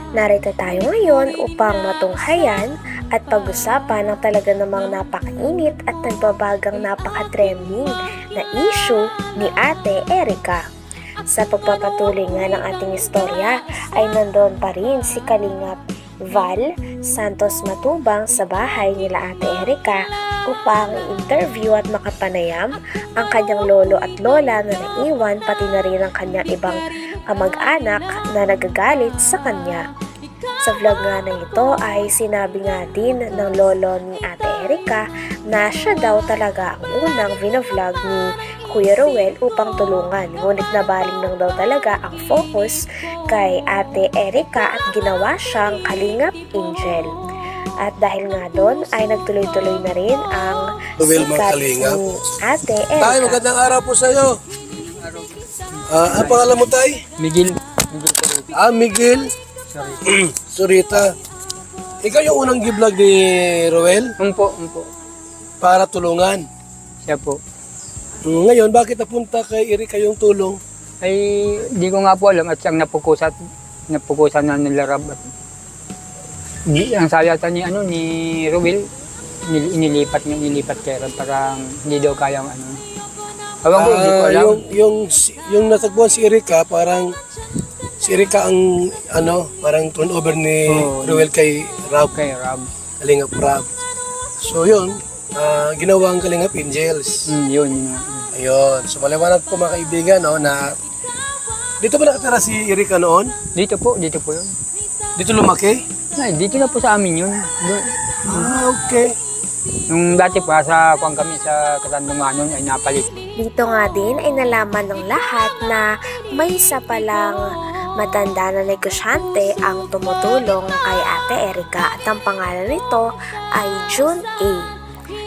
Narito tayo ngayon upang matunghayan at pag-usapan ng talaga namang napakainit at nagbabagang napaka-trending na issue ni Ate Erica. Sa pagpapatuloy nga ng ating istorya ay nandoon pa rin si Kalingap Val Santos Matubang sa bahay nila Ate Erica upang i-interview at makapanayam ang kanyang lolo at lola na naiwan, pati na rin ang kanyang ibang kamag-anak na nagagalit sa kanya. Sa vlog nga na ito ay sinabi nga din ng lolo ni Ate Erica na siya daw talaga ang unang vlog ni Kuya Ruel upang tulungan. Ngunit nabaling lang daw talaga ang focus kay Ate Erica at ginawa siyang Kalingap Angel. At dahil nga doon ay nagtuloy-tuloy na rin ang sikat ni Ate Erica. Tay, magandang araw po sa iyo. Ang pangalan mo, Tay? Miguel. Miguel. Surita. Ikaw yung unang gi-vlog ni Ruel? Umpo. Para tulungan. Siya po. Ngayon, bakit napunta kay Erica yung tulong? Ay, di ko nga po alam at siyang napukusan na nila Rab. Ang sabi ata ni Ruel, inilipat kay Rab, parang hindi daw kayang Awang ko, hindi ko alam. Yung natagpuan si Erica, parang si Erica ang parang turnover ni Ruel kay Rab. Kalingap Rab. So yun, ginawang Kalingap Angels. Yun. Ayun. So maliwanag po mga kaibigan na dito ba nakatira si Erica noon? Dito po yun. Dito lumaki? Ay, dito na po sa amin yun. Okay. Nung dati pa sa kung kami sa Katandungan ay napalit. Dito nga din ay nalaman ng lahat na may isa palang matanda na negosyante ang tumutulong kay Ate Erica at ang pangalan nito ay June A.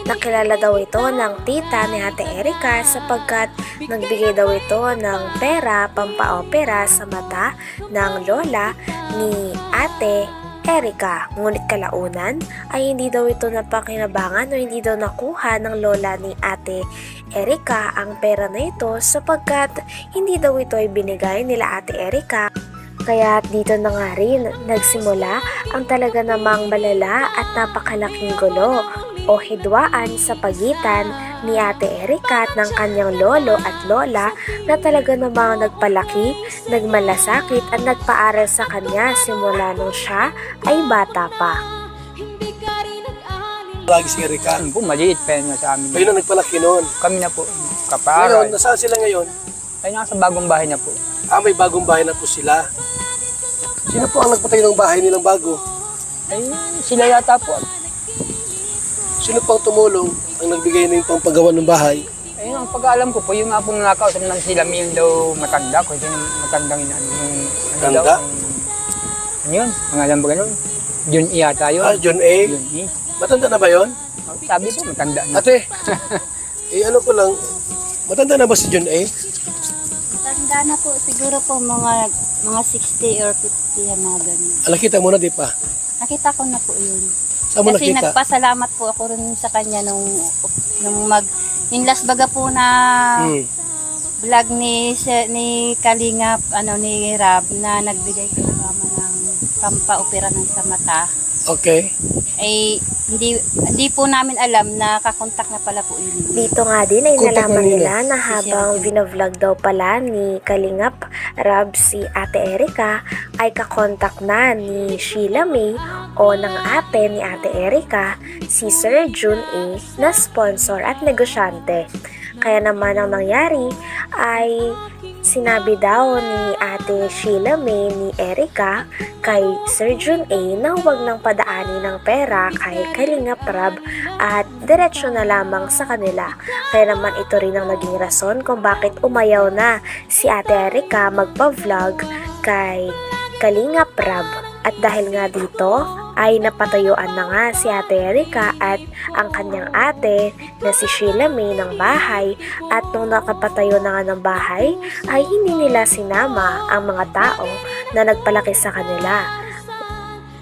Nakilala daw ito ng tita ni Ate Erica sapagkat nagbigay daw ito ng pera pampaopera sa mata ng lola ni Ate Erica. Ngunit kalaunan ay hindi daw ito napakinabangan o hindi daw nakuha ng lola ni Ate Erica ang pera na ito sapagkat hindi daw ito ay binigay nila Ate Erica. Kaya dito na nga rin nagsimula ang talaga namang malala at napakalaking gulo o hidwaan sa pagitan ni Ate Erica at ng kanyang lolo at lola na talaga namang nagpalaki, nagmalasakit at nagpaaral sa kanya simula nung siya ay bata pa. Lagi si Erica. Maliit pa yun sa amin. Kayo na nagpalaki noon. Kami na po, kapaaral. Ngayon, nasaan sila ngayon? Ay, nasa bagong bahay na po. May bagong bahay na po sila. Sino po ang nagpatayo ng bahay nilang bago? Ay, sila yata po. Sino po ang tumulong ang nagbigay ng pampagawa ng bahay? Ayun, ang pag-aalam ko po, yung nga pong nakausap naman sila, yun daw matanda ko. Yung matandang Tanda? Yun, ang alam ba ganun? June E yata yun. June A? June E. Matanda na ba yun? Sabi po, matanda na. Ate, ko lang, matanda na ba si June A? Tanda na po, siguro po mga 60 or 50 yan mga ganun. Nakita mo na di pa? Nakita ko na po yun. Saan mo Kasi nakita? nagpasalamat po ako rin sa kanya nung yung last baga po na vlog ni Kalingap, ni Rab na nagbigay kay mama ng pampaopera ng sa mata. Okay. Ay hindi po namin alam na kakontak na pala po yun. Dito nga din ay Kontak nalaman mo nila na habang vinavlog daw pala ni Kalingap Rab si Ate Erica ay kakontak na ni Sheila May o ng ate ni Ate Erica si Sir June A na sponsor at negosyante. Kaya naman ang nangyari ay sinabi daw ni Ate Sheila May ni Erica kay Sir June A na huwag nang padaanin ng pera kay Kalingap Rab at diretsyo na lamang sa kanila. Kaya naman ito rin ang naging rason kung bakit umayaw na si Ate Erica magpa-vlog kay Kalingap Rab. At dahil nga dito ay napatayuan na nga si Ate Erica at ang kanyang ate na si Sheila May ng bahay, at nung nakapatayo na nga ng bahay ay hindi nila sinama ang mga tao na nagpalaki sa kanila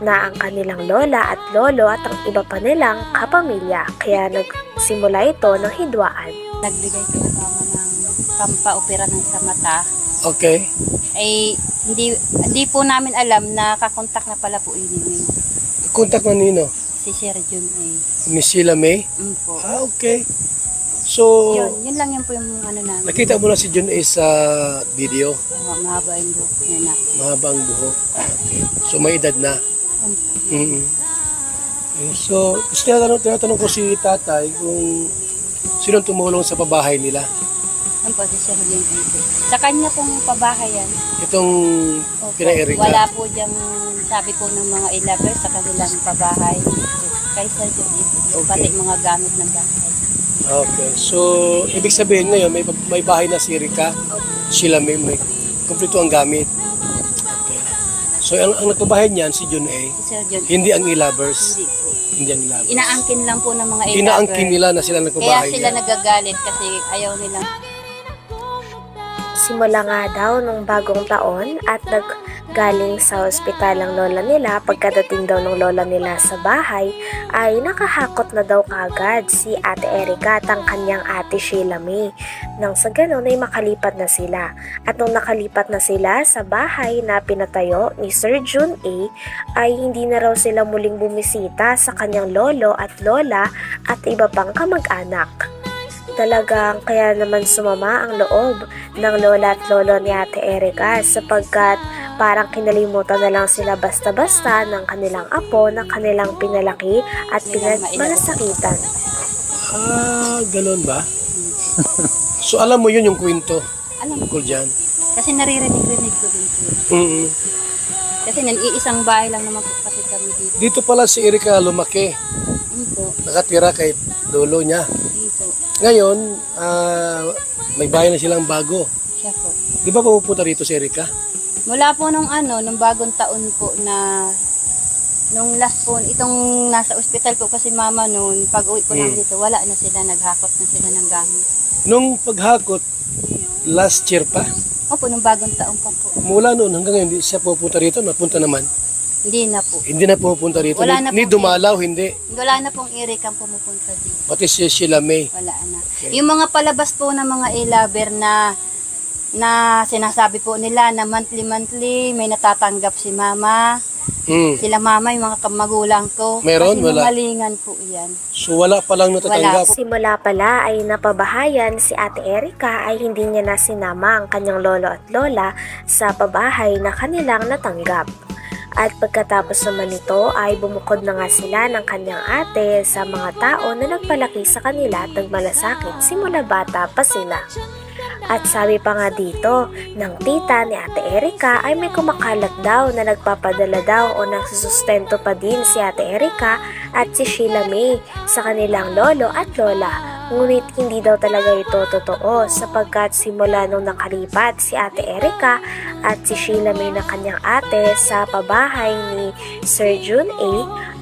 na ang kanilang lola at lolo at ang iba pa nilang kapamilya. Kaya nagsimula ito ng hidwaan. Nagbigay kay mama ng pampaopera ng sa mata. Okay. Ay hindi po namin alam na kakontak na pala po yun ni Contact na nino? si Sir Jun ay. Miss Sheila May? Po. Okay. So, Yun lang yun po yung ano namin. nakita mo na si John A sa video. Mahaba yung buhok niya na. Mahaba ang buhok. Okay. So, may edad na. Mm-hmm. So, gusto tinatanong ko si tatay kung sino tumulong sa pabahay nila. Ano po si Sir Jun ay. Sa kanya pong pabahayan. Itong kina Erika. Wala po diyang sabi po ng mga ilabers sa kanilang pabahay. Kay Sir Jun ay. Okay. Pati mga gamit ng bahay. Okay. So, ibig sabihin ngayon, may bahay na si Erika. Sila may kumpleto ang gamit. Okay. So, ang nagpabahay niyan, si John A. Si Sir Jun. Hindi ang ilabers. Hindi po. Hindi ang ilabers. Inaangkin lang po ng mga ilabers. Inaangkin nila na sila Kaya nagpabahay sila niya. nagagalit kasi ayaw nilang Simula nga daw nung bagong taon at naggaling sa ospital ang lola nila, pagkadating daw ng lola nila sa bahay ay nakahakot na daw kagad si Ate Erika at ang kanyang ate Sheila May. Nang sa ganon ay makalipat na sila. At nung nakalipat na sila sa bahay na pinatayo ni Sir Jun A ay hindi na raw sila muling bumisita sa kanyang lolo at lola at iba pang kamag-anak. Talagang kaya naman sumama ang loob ng lola at lolo ni Ate Erika sapagkat parang kinalimutan na lang sila basta-basta ng kanilang apo na kanilang pinalaki at pinagmalasakitan. Ganun ba? So, alam mo yun yung kwento alam tungkol dyan? kasi naririnig-rinig ko din po. Mm-hmm. Kasi iisang bahay lang naman po kasi kami dito. Dito pala si Erika lumaki. Po. Nakatira kay lolo niya. Dito. Ngayon, may bahay na silang bago. Siya po. Di ba pumupunta rito si Erika? Mula po nung nung bagong taon po na nung last po, itong nasa ospital po kasi mama noon, pag uwi po namin dito, wala na sila, naghakot na sila ng gamit. Nung paghakot, last year pa, Opo, nung bagong taon pa po. mula noon hanggang ngayon, hindi siya pupunta rito, napunta naman. Hindi na po. Hindi na pupunta rito. Wala na Ni po. dumalaw, hindi. Wala na pong irikang pumupunta dito. Pati si Sheila May. Wala na. Yung mga palabas po ng mga e-lover na sinasabi po nila na monthly may natatanggap si mama. Sila mama, yung mga magulang ko. Meron? Kasi Wala. malingan po yan. So wala pa lang natatanggap. Simula pala ay napabahayan si Ate Erika ay hindi niya na sinama ang kanyang lolo at lola sa pabahay na kanilang natanggap. At pagkatapos naman nito ay bumukod na nga sila ng kanyang ate sa mga tao na nagpalaki sa kanila at nagmalasakit simula bata pa sila. At sabi pa nga dito ng tita ni Ate Erika ay may kumakalat daw na nagpapadala daw o nagsusustento pa din si Ate Erika at si Sheila May sa kanilang lolo at lola. Ngunit hindi daw talaga ito totoo sapagkat simula nung nakalipat si Ate Erika at si Sheila May na kanyang ate sa pabahay ni Sir Jun A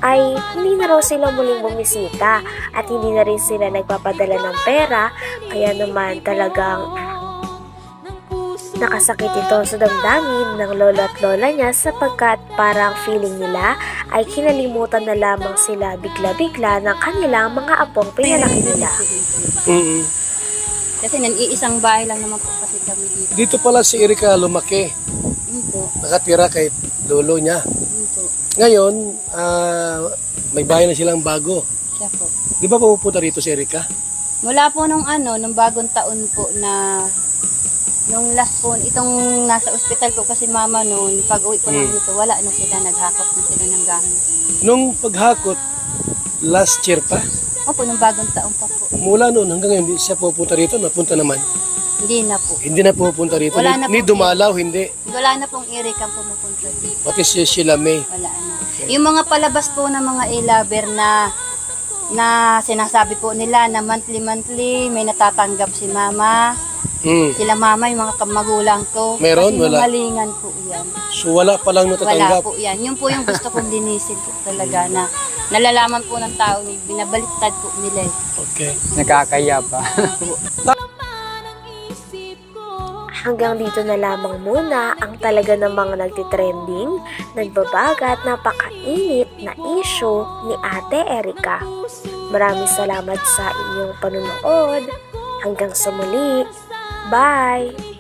ay hindi na raw sila muling bumisita at hindi na rin sila nagpapadala ng pera kaya naman talagang nakasakit ito sa damdamin ng lolo at lola niya sapagkat parang feeling nila ay kinalimutan na lamang sila bigla-bigla ng kanilang mga apong pinalaki nila. Kasi iisang bahay lang naman po kasi kami dito. Dito pala si Erika lumaki. Po. Nakatira kay lolo niya. Po. Ngayon, may bahay na silang bago. Siya po. Di ba pumupunta rito si Erika? Mula po nung nung bagong taon po na nung last po, itong nasa ospital po kasi mama noon, pag uwi po namin dito, wala na sila, naghakot na sila ng gamit. Nung paghakot, last year pa, Opo, nung bagong taon pa po. mula noon hanggang ngayon, hindi siya pupunta rito, napunta naman. Hindi na po. Hindi na pupunta rito. Wala na Ni po. dumalaw, hindi. Wala na pong irikang pumupunta dito. Pati si Sheila May. Wala na. Yung mga palabas po ng mga e-lover na sinasabi po nila na monthly may natatanggap si mama. Sila mama, yung mga magulang ko. Meron? Kasi Wala. malingan po yan. So wala pa lang Wala natatanggap. po yan. Yun po yung gusto kong linisin po talaga na nalalaman po ng tao, binabaliktad po nila eh. Okay. Nakakaya pa. Hanggang dito na lamang muna ang talaga namang nagtitrending, nagbabaga at napakainit na issue ni Ate Erika. Maraming salamat sa inyong panunood. Hanggang sa muli. Bye!